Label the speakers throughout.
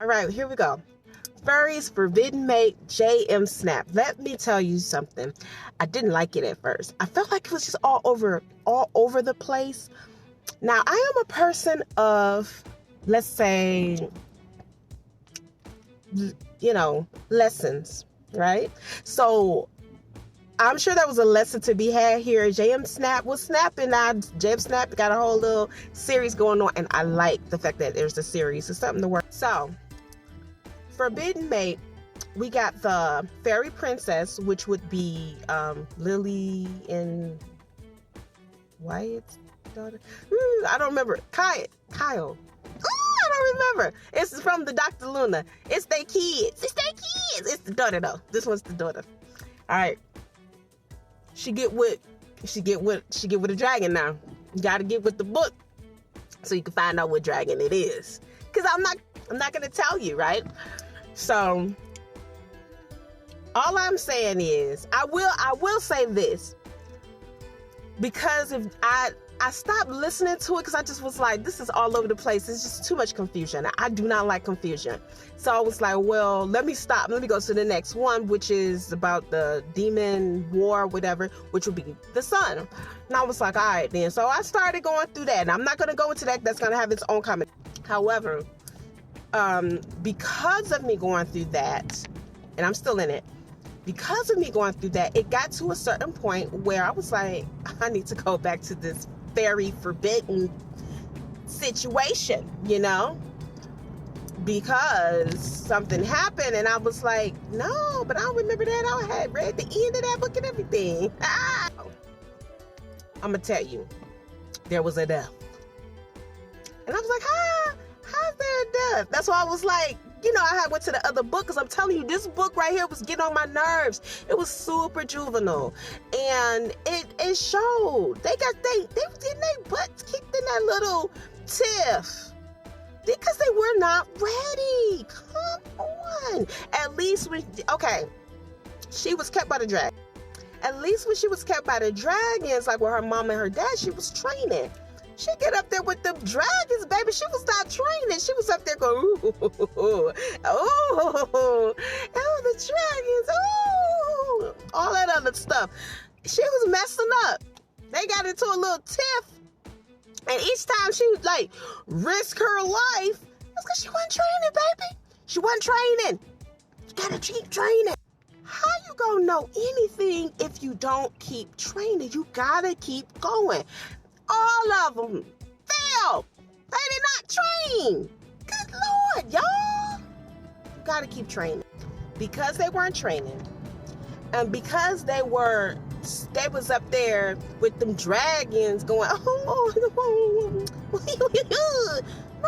Speaker 1: All right, here we go. Furry's Forbidden Mate jmsnap. Let me tell you something. I didn't like it at first. I felt like it was just all over the place. Now, I am a person of, let's say, lessons, right? So I'm sure there was a lesson to be had here. jmsnap was snapping. Now jmsnap got a whole little series going on, and I like the fact that there's a series. It's something to work. So Forbidden Mate, we got the fairy princess, which would be Lily and Wyatt's daughter. I don't remember. Kyle. I don't remember. It's from the Dr. Luna. It's their kids. It's the daughter though. This one's the daughter. All right. She get with a dragon now. You gotta get with the book so you can find out what dragon it is. Cause I'm not gonna tell you, right? So all I'm saying is I will say this, because if I stopped listening to it because I just was like, this is all over the place. It's just too much confusion. I do not like confusion. So I was like, well, let me stop. Let me go to the next one, which is about the demon war, whatever, which would be the sun. And I was like, all right, then. So I started going through that. And I'm not going to go into that. That's going to have its own comment. However, because of me going through that, and I'm still in it, because of me going through that, it got to a certain point where I was like, I need to go back to this very forbidden situation, because something happened, and I was like, no, but I don't remember that. I had read the end of that book and everything. I'm gonna tell you, there was a death, and I was like, how's there a death? That's why I was like, I went to the other book, because I'm telling you, this book right here was getting on my nerves. It was super juvenile, and it showed they getting their butts kicked in that little tiff because they were not ready. Come on. At least she was kept by the dragon. At least when she was kept by the dragons, like with her mom and her dad, she was training. She get up there with the dragons, baby. She was not training. She was up there going, ooh, the dragons, all that other stuff. She was messing up. They got into a little tiff, and each time she would like risk her life, that's because she wasn't training, baby. She wasn't training. You gotta keep training. How you gonna know anything if you don't keep training? You gotta keep going. All of them failed. They did not train. Good Lord, y'all. You gotta keep training. Because they weren't training, and because they was up there with them dragons going, all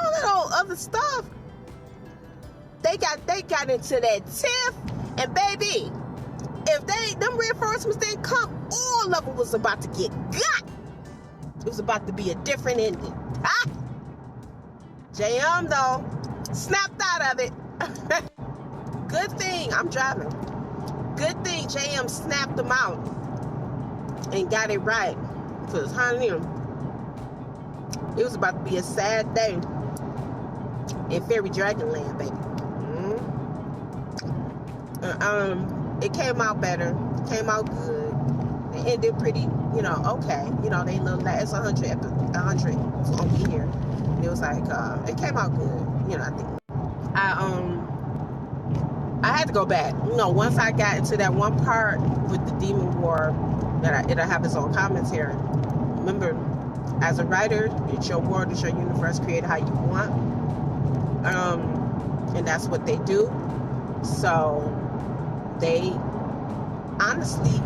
Speaker 1: that old other stuff. They got into that tiff, and baby, if them reinforcements didn't come, all of them was about to get got. It was about to be a different ending. JM though, snapped out of it. Good thing I'm driving. Good thing JM snapped them out and got it right. Because, honey, it was about to be a sad day in Fairy Dragonland, baby. It came out better. Came out good. It ended pretty, okay. They look like it's 100 on wehear. It was like, it came out good. I think I had to go back. Once I got into that one part with the demon war, it'll have its own commentary. Remember, as a writer, it's your world, it's your universe, create how you want. And that's what they do. So they, honestly,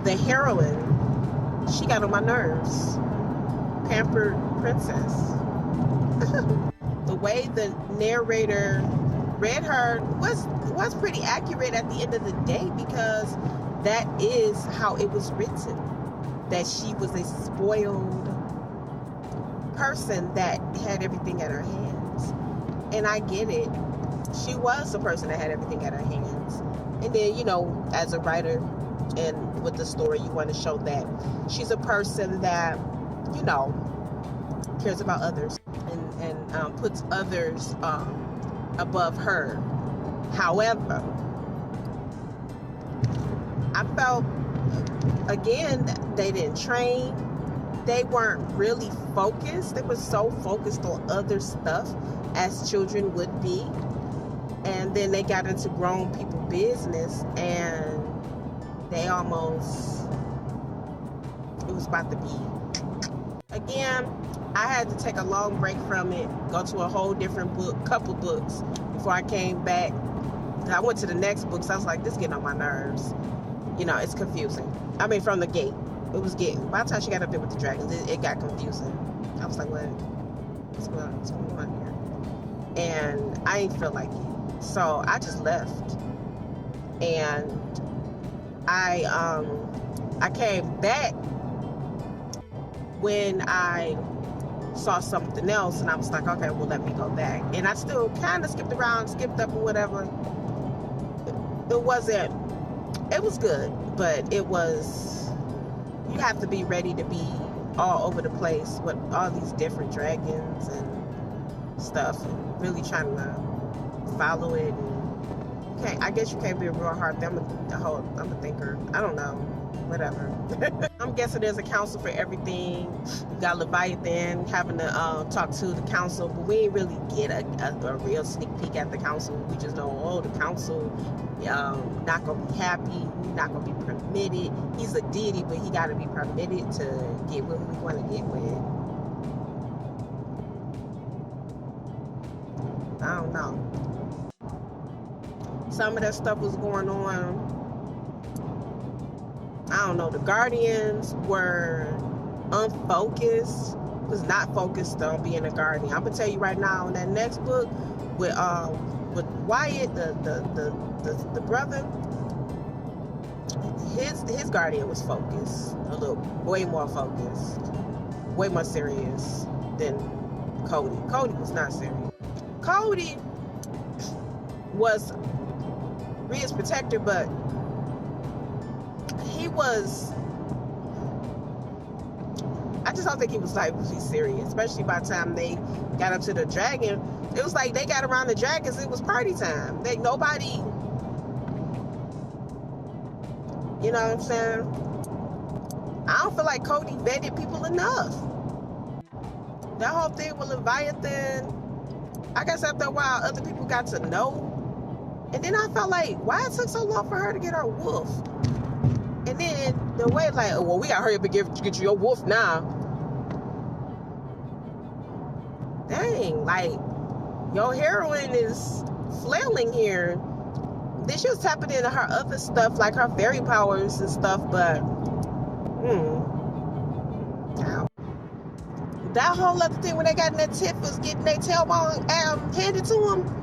Speaker 1: the heroine, she got on my nerves. Pampered princess. The way the narrator read her was pretty accurate at the end of the day, because that is how it was written. That she was a spoiled person that had everything at her hands. And I get it. She was the person that had everything at her hands. And then, as a writer and with the story, you want to show that she's a person that, cares about others and puts others above her. However, I felt, again, they didn't train. They weren't really focused. They were so focused on other stuff as children would be. And then they got into grown people business, and they almost, it was about to be. Again, I had to take a long break from it, go to a whole different couple books before I came back. I went to the next book, so I was like, this is getting on my nerves. You know, it's confusing. I mean, from the gate, it was getting, by the time she got up there with the dragons, it got confusing. I was like, what's going on here? And I didn't feel like it. So I just left. And I came back when I saw something else, and I was like, okay, well, let me go back. And I still kind of skipped around, skipped up or whatever. It was good, but it was, you have to be ready to be all over the place with all these different dragons and stuff, and really trying to follow it. And I guess you can't be a real hard. I'm a thinker. I don't know. Whatever. I'm guessing there's a council for everything. You got Leviathan having to talk to the council, but we ain't really get a real sneak peek at the council. We just know, oh, the council not gonna be happy, not gonna be permitted. He's a deity, but he gotta be permitted to get what we want to get with. I don't know. Some of that stuff was going on. I don't know. The Guardians were unfocused. Was not focused on being a Guardian. I'm gonna tell you right now, in that next book with Wyatt, the brother, his Guardian was focused, way more focused, way more serious than Cody. Cody was not serious. Cody was Rhea's protector, but he was, I just don't think he was like really serious, especially by the time they got up to the dragon. It was like they got around the dragons, it was party time. Nobody, you know what I'm saying? I don't feel like Cody vetted people enough. That whole thing with Leviathan, I guess after a while other people got to know. And then I felt like, why it took so long for her to get her wolf? And then the way, like, well, we gotta hurry up and get you your wolf now. Dang, like, your heroine is flailing here. Then she was tapping into her other stuff, like her fairy powers and stuff, but, that whole other thing when they got in that tiff was getting their tailbone handed to them.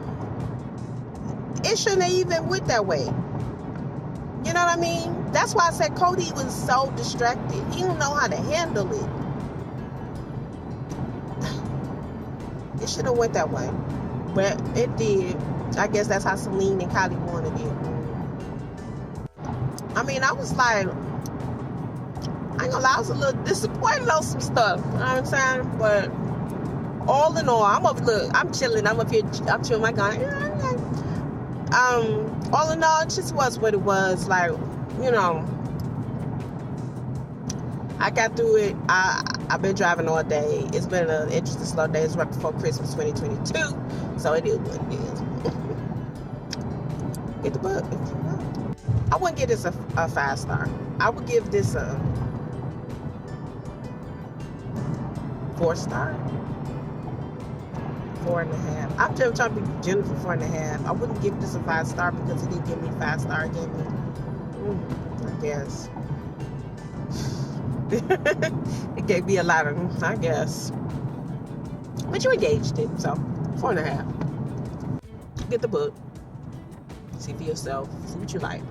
Speaker 1: It shouldn't have even went that way. You know what I mean? That's why I said Cody was so distracted. He don't know how to handle it. It should have went that way. But it did. I guess that's how Celine and Kylie wanted it. I mean, I was like, I ain't gonna lie, I was a little disappointed on some stuff. You know what I'm saying? But all in all, I'm chilling. I'm chilling my gun. All in all, it just was what it was. Like, you know, I got through it. I've been driving all day. It's been an interesting slow day. It's right before Christmas 2022, so it is what it is. Get the book. I wouldn't give this a 5-star. I would give this a 4-star. 4.5. I'm just trying to be gentle for 4.5. I wouldn't give this a 5-star because it didn't give me 5-star. It gave me, I guess. It gave me a lot of, I guess. But you engaged it, so 4.5. Get the book. See for yourself. See what you like.